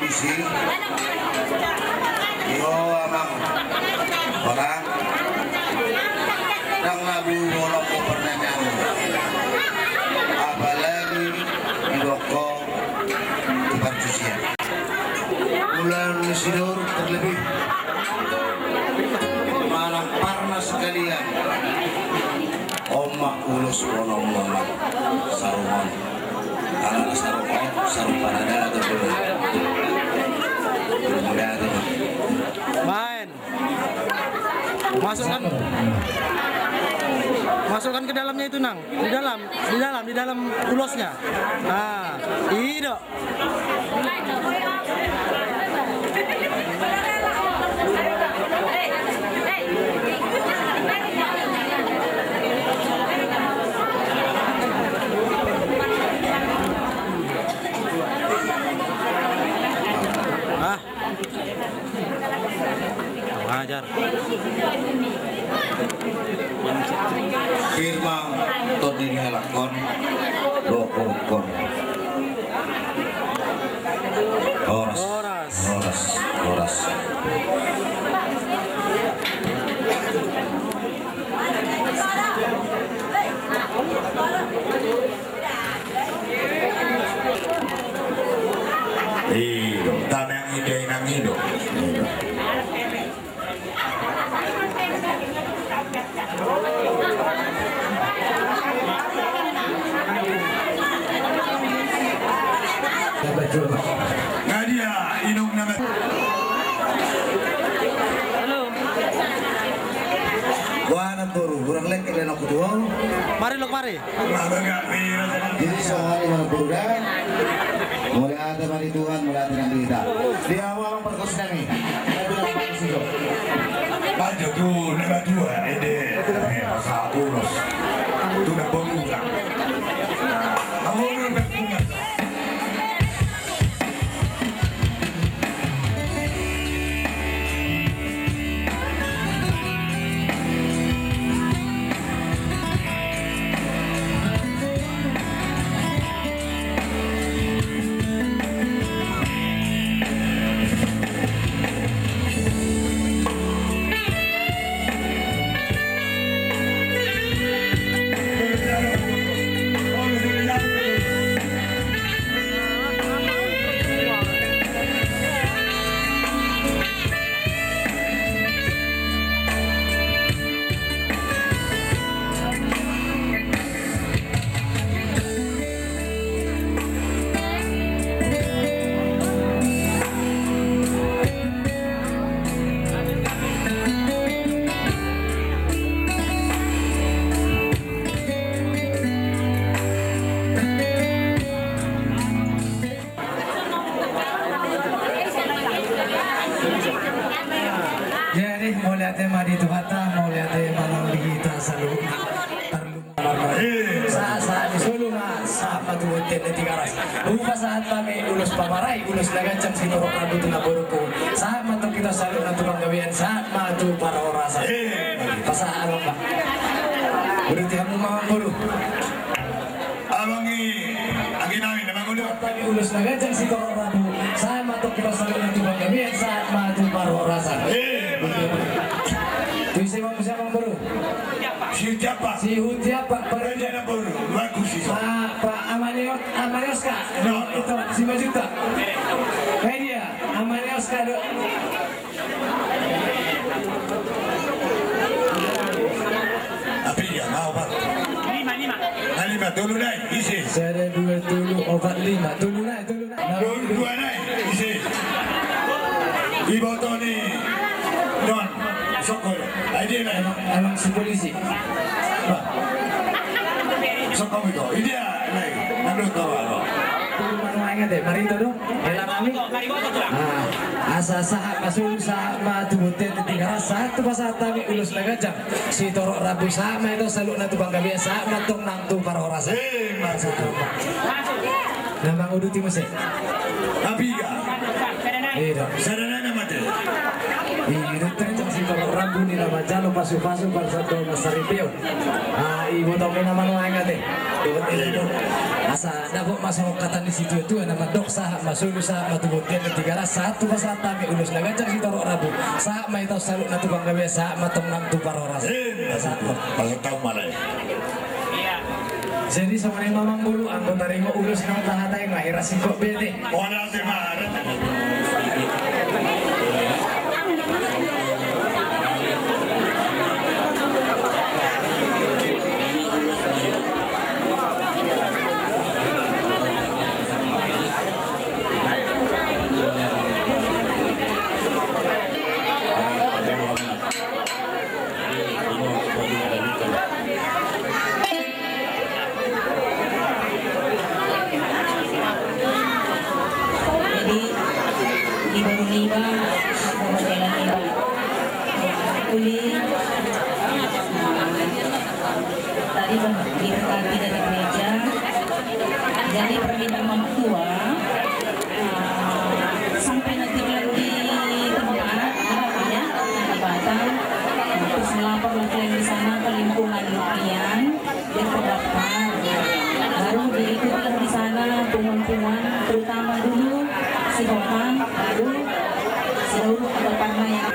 kondisi yo amang orang nang labu bolong ko pertanyaan apalagi idoko keparcusian bulan Sidor terlebih malam parna sekalian omak ulus bonomong sarumon kalau sarumon saruparada atau belum ada main masukkan ke dalamnya itu nang di dalam ulosnya. Nah itu wajar firma toding helakon lokon Horas iyo tanang ide nang ido Nadia inong naman. halo Buana turu, kurang lek kalian aku tua. mari Jadi sehari malam bulan, mulai ada mari Tuhan, mulai ada yang kita. Di awal perkosaan nih, saya bilang apa sih dok? Baju tuh, lima dua, ede, satu nos, itu udah bunga. Kamu udah bunga. Jadi mau lihat tema di Tuhata, mau lihat tema nang kita selalu saat di Solo na sama tuh hotel di Tigaras. Lupa saat kami ulus pamarai, ulus nagacang si Torok Rabu tu naburuko. Saat matu kita selalu na tukang gawian saat matu para orasa. Pasaan apa? Berarti kamu mau buru. Abangi, angin namin naman ulo. Kami ulus nagacang si Torok Rabu. Saat matu kita selalu na tukang gawian saat matu para orasa. Tuh siapa buru? Siapa? Si Hutiapa Raja na buru, bagus sih. Pak Amanioska itu 5 juta. Kayak dia Amanioska do. Tapi ya mau pak. Lima dulu naik, isi. Saya 2 tulu obat 5 tulu naik. Dua naik, isi. Ibu Tony, Don, Sokol, ide naik. Emang si polisi. Sokol itu, ide naik. Nandung tahu. Tulu mana ingat deh, mari itu dong. Elang kami. Asa sahat kasul sama tumutin di Tigaras satu pasat kami ulus nagajang. Si Torok Rabu sama itu selalu na tukang gabi sama tung nang tu para orasa. Masuk. Nama udah timus Tapi ya, iya. sadana nama deh. Ini terjang si Torok Rabu ni nama jalo pasu-pasu pada satu masaripio. Ibu tahu nama nu angkat deh. asa dapat masuk kata di situ itu nama dok sah masuk sah matu boten tiga satu pasal tami ulus nagacang si torok rabu sah mai tau saluk na tukang gawe sah matem nam tu paroras satu Kalau tahu malah. jadi sama ni mamang bulu anggota ringo ulus nang tahatay mahira singkok bede Orang si Mar. Jadi ibu riba, jalan riba, kulit. Tadi diberkati dari gereja. Jadi permintaan mama tua sampai nanti bilang di tempat ya di Batam. Terus melapor lagi di sana ke lingkungan kalian yang terdaftar. Baru diikuti di sana punguan-punguan terutama dulu si Hoham, baru si Daud atau Parma yang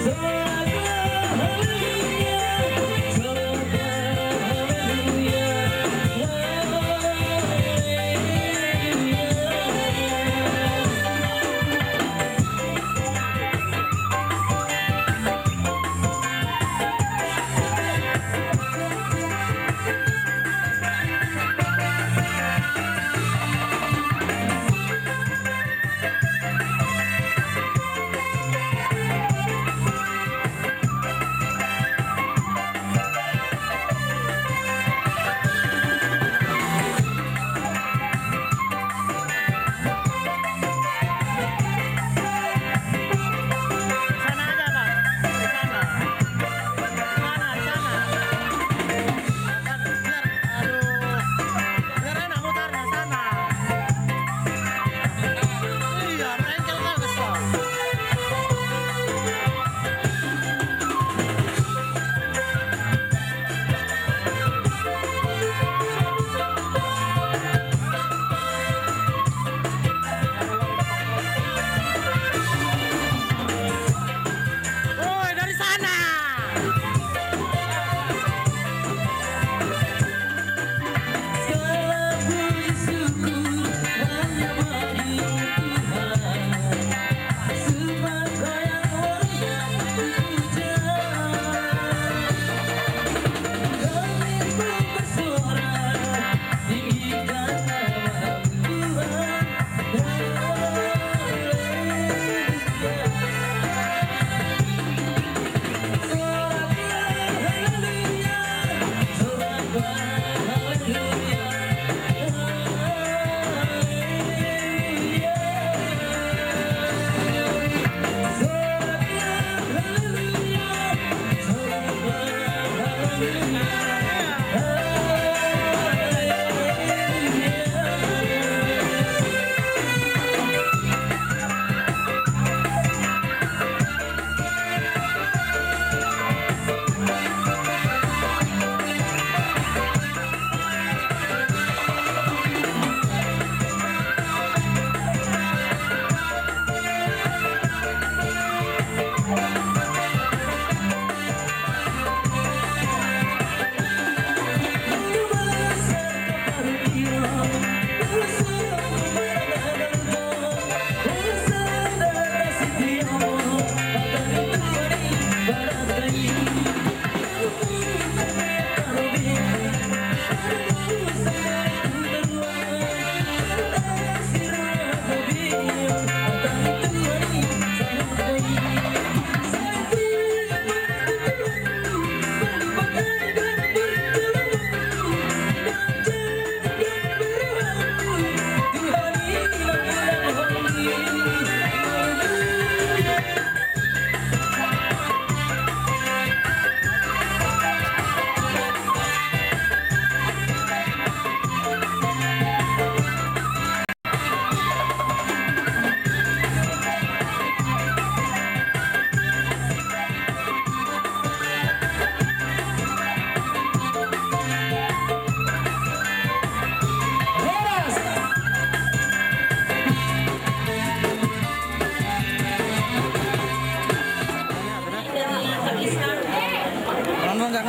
So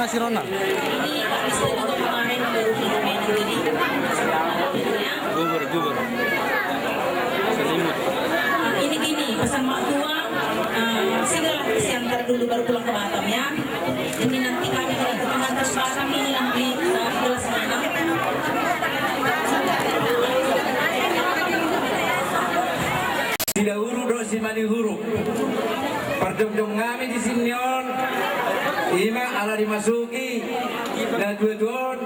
ngasih Ronald? Ini habis juga kemarin baru filmnya jadi ya. Gugur. Selimut. Ini gini, pesan mak tua, segala kesiantar dulu baru pulang ke Batam ya. Ini nanti kami mengantar barang ini nanti gelas mana. Tidak huru dosi mani huru. Perjong-jong ngami di sinion. Ima ala dimasuki. Dan dua-duon.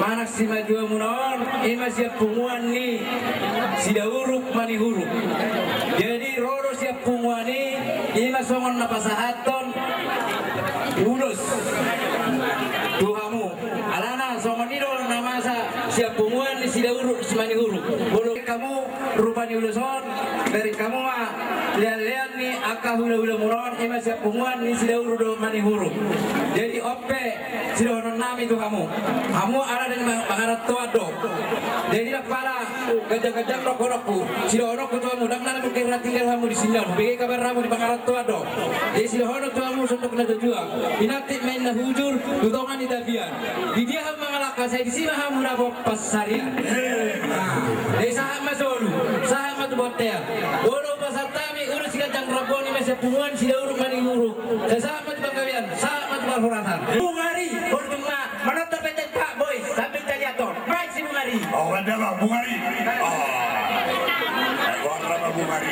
Manak si majua munon. Ima siap punguan ni. Sida huruk mani huruk. Jadi roro siap punguan ni. Ima songon napasahaton. Ulus. Tuhamu. Alana songon nido namasa siap punguan ni sida huruk mani huruk. Bolo kamu rupani uluson. Dari kamu mah lihat-lihat nih akah hula-hula muron ima siap punguan ni sida huruk mani huruk. Jadi ope sida honon nami itu kamu ada di pangarat tua do. Jadi nak pala gajah-gajah rokok-rokok sida honon ketua mudak nana mungkin tinggal kamu di sini. Bagi kabar kamu di pangarat tua do. Jadi sida honon tuamu untuk kena jual. Binati main na hujur tutongan di dabian. Di dia kamu mengalahkan saya di sini kamu nabo pasarian. Jadi saham masolu, saham matu botel. Ulu pasar tami urus gajang raboni masih punguan sida uruk mani huruk. Saham matu bangkawian, saham matu barhuratan. Bungari, urung mana terpencet Pak Boy sampai jatuh. Baik si Bungari. Oh, ada Bung Ari. Oh. Aku Bung Ari.